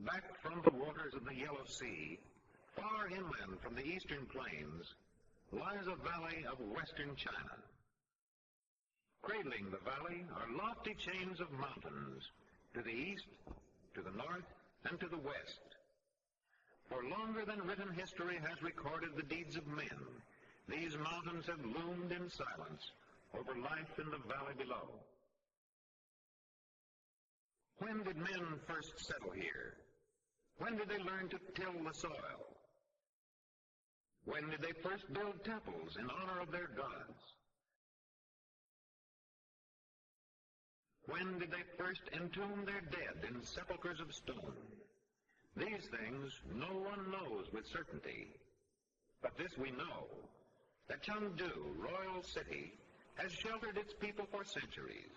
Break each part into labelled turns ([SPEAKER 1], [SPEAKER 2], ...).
[SPEAKER 1] Back from the waters of the Yellow Sea, far inland from the eastern plains, lies a valley of western China. Cradling the valley are lofty chains of mountains to the east, to the north, and to the west. For longer than written history has recorded the deeds of men, these mountains have loomed in silence over life in the valley below. When did men first settle here? When did they learn to till the soil? When did they first build temples in honor of their gods? When did they first entomb their dead in sepulchres of stone? These things no one knows with certainty. But this we know, that Chengdu, royal city, has sheltered its people for centuries,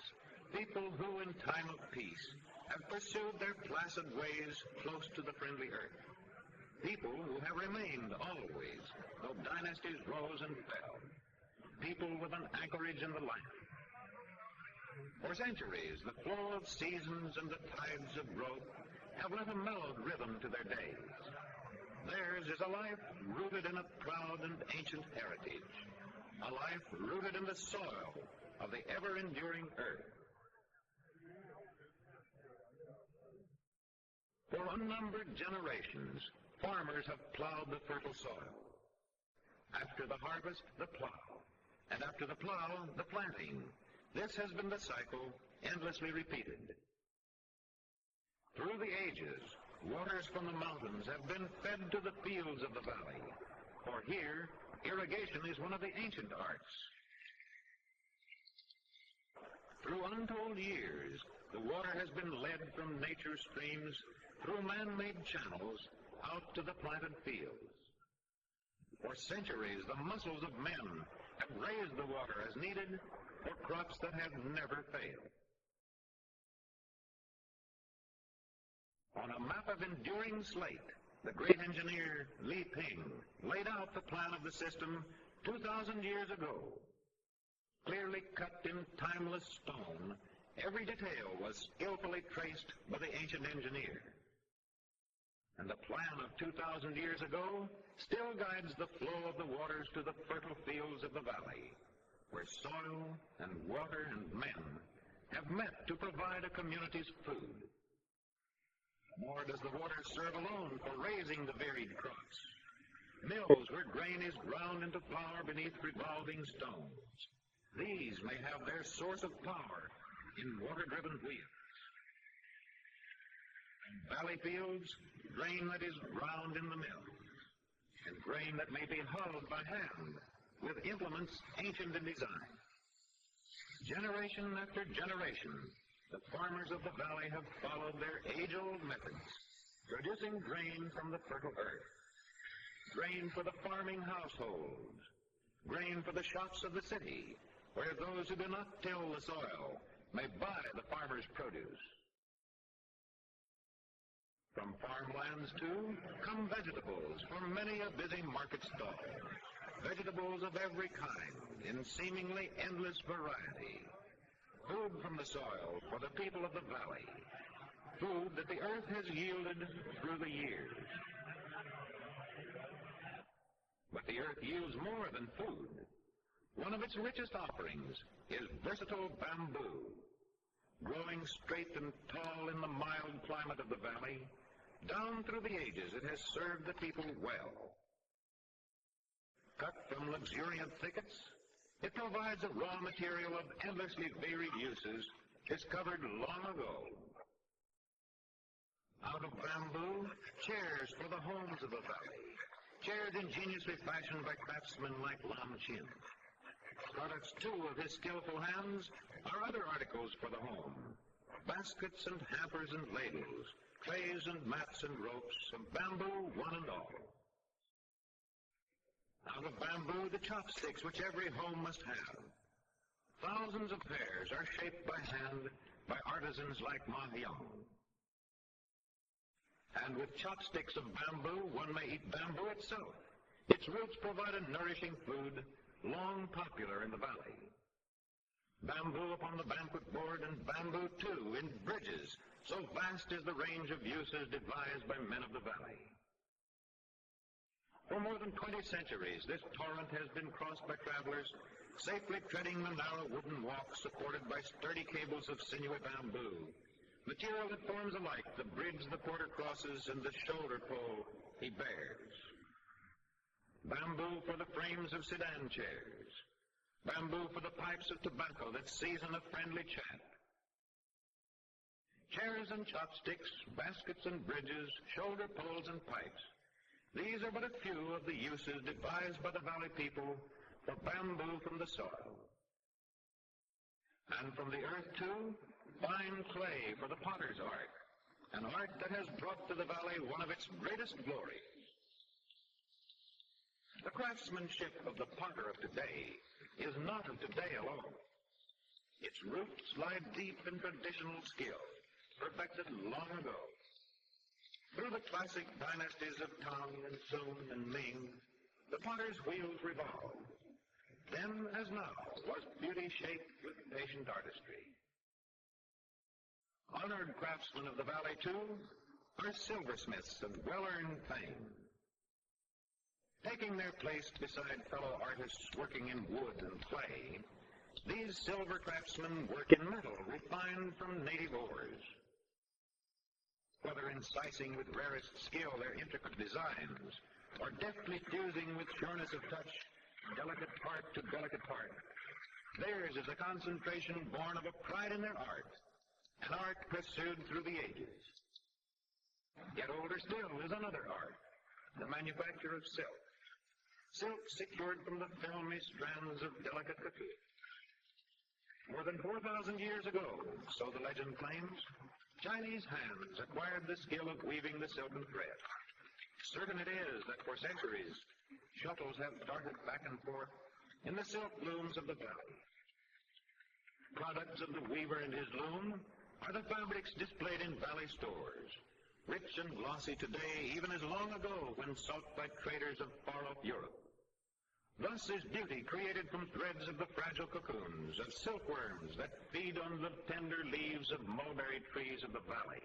[SPEAKER 1] people who in time of peace have pursued their placid ways close to the friendly earth, people who have remained always, though dynasties rose and fell, people with an anchorage in the land. For centuries, the flow of seasons and the tides of growth have lent a mellowed rhythm to their days. Theirs is a life rooted in a proud and ancient heritage, a life rooted in the soil of the ever-enduring earth. For unnumbered generations, farmers have plowed the fertile soil. After the harvest, the plow, and after the plow, the planting. This has been the cycle, endlessly repeated. Through the ages, waters from the mountains have been fed to the fields of the valley, for here, irrigation is one of the ancient arts. Through untold years, the water has been led from nature's streams through man-made channels out to the planted fields. For centuries, the muscles of men have raised the water as needed for crops that have never failed. On a map of enduring slate, the great engineer Li Ping laid out the plan of the system 2,000 years ago. Clearly cut in timeless stone, every detail was skillfully traced by the ancient engineer. And the plan of 2,000 years ago still guides the flow of the waters to the fertile fields of the valley, where soil and water and men have met to provide a community's food. Nor does the water serve alone for raising the varied crops. Mills where grain is ground into flour beneath revolving stones. These may have their source of power in water-driven wheels. And valley fields, grain that is ground in the mill, and grain that may be hulled by hand with implements ancient in design. Generation after generation, the farmers of the valley have followed their age-old methods, producing grain from the fertile earth, grain for the farming households, grain for the shops of the city, where those who do not till the soil may buy the farmer's produce. From farmlands, too, come vegetables from many a busy market stall, vegetables of every kind in seemingly endless variety. Food from the soil for the people of the valley. Food that the earth has yielded through the years. But the earth yields more than food. One of its richest offerings is versatile bamboo. Growing straight and tall in the mild climate of the valley, down through the ages it has served the people well. Cut from luxuriant thickets, it provides a raw material of endlessly varied uses discovered long ago. Out of bamboo, chairs for the homes of the valley, chairs ingeniously fashioned by craftsmen like Lam Chin. Products, too, of his skillful hands are other articles for the home, baskets and hampers and ladles, trays and mats and ropes, of bamboo one and all. Out of bamboo, the chopsticks which every home must have. Thousands of pairs are shaped by hand by artisans like Ma Hyong. And with chopsticks of bamboo, one may eat bamboo itself. Its roots provide a nourishing food long popular in the valley. Bamboo upon the banquet board and bamboo, too, in bridges So vast is the range of uses devised by men of the valley. For more than 20 centuries, this torrent has been crossed by travelers, safely treading the narrow wooden walks supported by sturdy cables of sinewy bamboo, material that forms alike the bridge the porter crosses and the shoulder pole he bears. Bamboo for the frames of sedan chairs. Bamboo for the pipes of tobacco that season a friendly chat. Chairs and chopsticks, baskets and bridges, shoulder poles and pipes. These are but a few of the uses devised by the valley people for bamboo from the soil. And from the earth, too, fine clay for the potter's art, an art that has brought to the valley one of its greatest glories. The craftsmanship of the potter of today is not of today alone. Its roots lie deep in traditional skill, perfected long ago. Through the classic dynasties of Tang and Sung and Ming, the potter's wheels revolved. Then, as now, was beauty shaped with patient artistry. Honored craftsmen of the valley, too, are silversmiths of well-earned fame. Taking their place beside fellow artists working in wood and clay, these silver craftsmen work in metal refined from native ores. Whether incising with rarest skill their intricate designs, or deftly fusing with sureness of touch delicate part to delicate part, theirs is a concentration born of a pride in their art, an art pursued through the ages. Yet older still is another art, the manufacture of silk. Silk secured from the filmy strands of delicate cocoon. More than 4,000 years ago, so the legend claims, Chinese hands acquired the skill of weaving the silken thread. Certain it is that for centuries, shuttles have darted back and forth in the silk looms of the valley. Products of the weaver and his loom are the fabrics displayed in valley stores, rich and glossy today, even as long ago when sought by traders of far-off Europe. Thus is beauty created from threads of the fragile cocoons of silkworms that feed on the tender leaves of mulberry trees of the valley.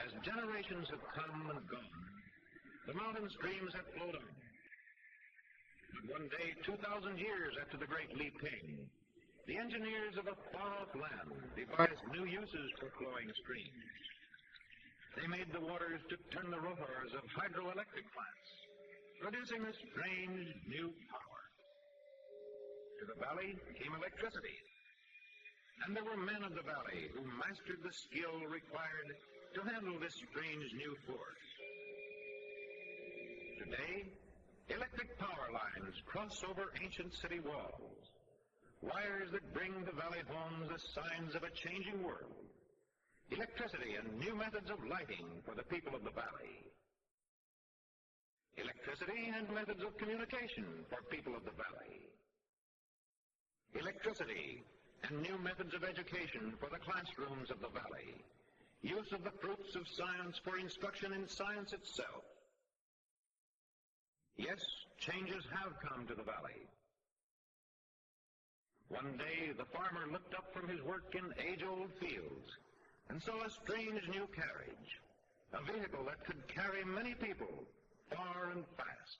[SPEAKER 1] As generations have come and gone, the mountain streams have flowed on. But one day, 2,000 years after the great Li Ping, the engineers of a far-off land devised new uses for flowing streams. They made the waters to turn the rotors of hydroelectric plants, producing a strange new power. To the valley came electricity, and there were men of the valley who mastered the skill required to handle this strange new force. Today, electric power lines cross over ancient city walls, wires that bring to valley homes the signs of a changing world. Electricity and new methods of lighting for the people of the valley. Electricity and methods of communication for people of the valley. Electricity and new methods of education for the classrooms of the valley. Use of the fruits of science for instruction in science itself. Yes, changes have come to the valley. One day, the farmer looked up from his work in age-old fields and saw a strange new carriage, a vehicle that could carry many people far and fast.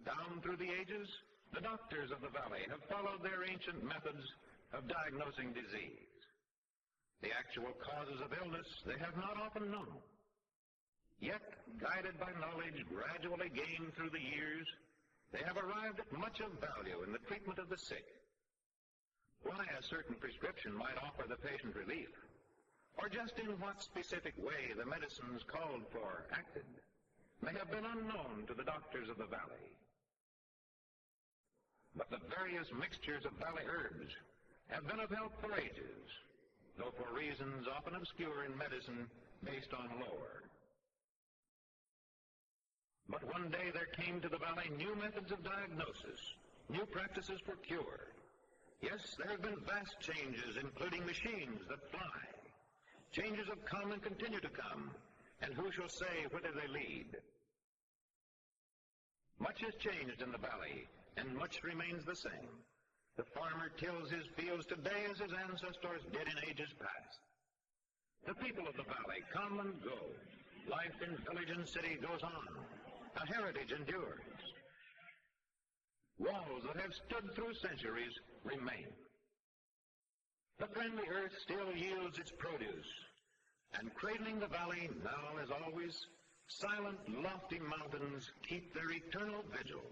[SPEAKER 1] Down through the ages, the doctors of the valley have followed their ancient methods of diagnosing disease. The actual causes of illness they have not often known. Yet, guided by knowledge gradually gained through the years, they have arrived at much of value in the treatment of the sick. Why a certain prescription might offer the patient relief, or just in what specific way the medicines called for acted, may have been unknown to the doctors of the valley. But the various mixtures of valley herbs have been of help for ages, though for reasons often obscure in medicine based on lore. But one day there came to the valley new methods of diagnosis, new practices for cure. Yes, there have been vast changes, including machines that fly. Changes have come and continue to come, and who shall say whither they lead? Much has changed in the valley, and much remains the same. The farmer tills his fields today as his ancestors did in ages past. The people of the valley come and go. Life in village and city goes on. A heritage endures. Walls that have stood through centuries remain. The friendly earth still yields its produce, and cradling the valley now as always, silent, lofty mountains keep their eternal vigil.